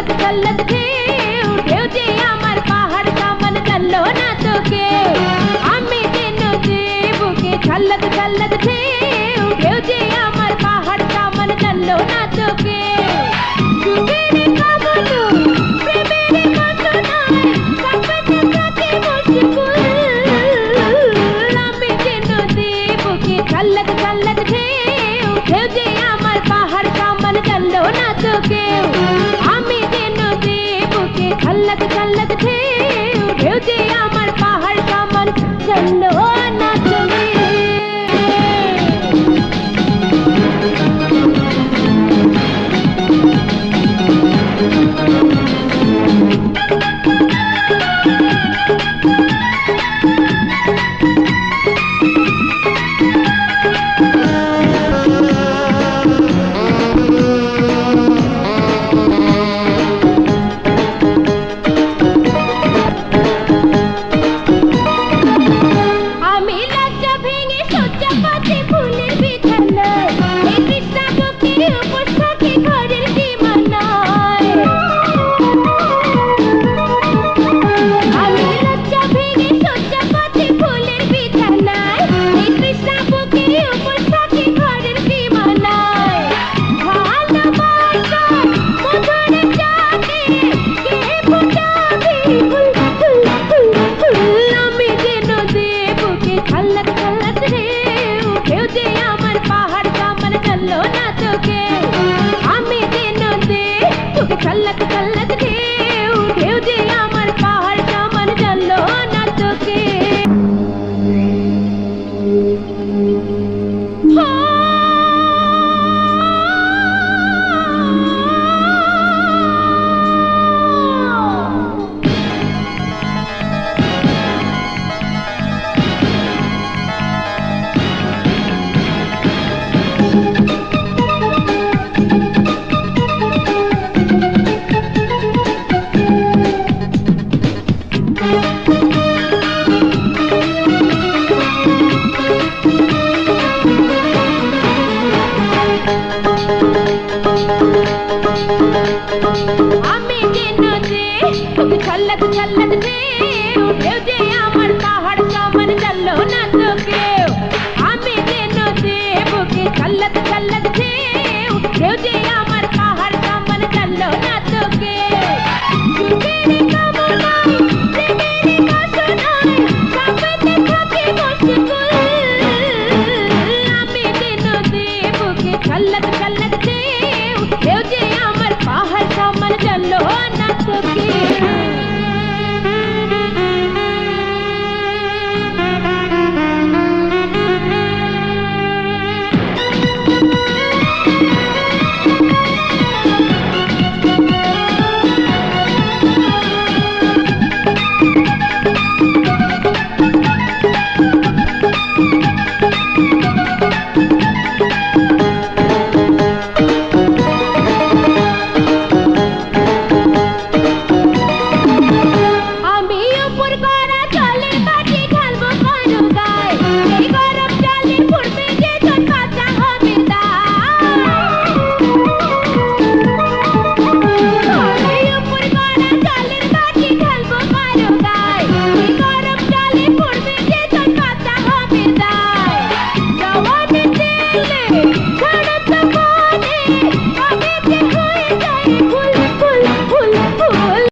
छलक छलक ढेउ ढेउ जे आमार पहाड़ सामन चलो ना तो के आमी जेनो जे बुके छलक छलक ढेउ ढेउ जे आमार पहाड़ सामन चलो ना तो के सुखेरे कामनो प्रेमेरे मतो नाय कापते काटे मुश्किल आमी जेनो जे बुके छलक छलक ढेउ ढेउ जे आमार पहाड़ सामन चलो ना तो के आमी जेनो जे बुके छलक छलक ढेउ ढेउ जे आमार पहाड़ सामन चलो ना तो के আমি লজ্জা ভেঙে সজ্জা পাতে ফুলের বিছানায় এই কৃষ্ণা বুকে উপোস থাকি ঘরের সীমানায় আমি লজ্জা ভেঙে সজ্জা পাতে ফুলের বিছানায় এই কৃষ্ণা বুকে উপোস থাকি ঘরের সীমানায় ভালোবাসার মধুর জানে কে ফোটাবে ফুল ফুল ফুল ফুল আমি যেন বুকে छलक छलक ढेउ ढेउ जे आमार पहाड़ सामन चलो ना तो के आमी जेनो जे बुके छलक छलक ढेउ ढेउ जे आमार पहाड़ सामन चलो ना तो के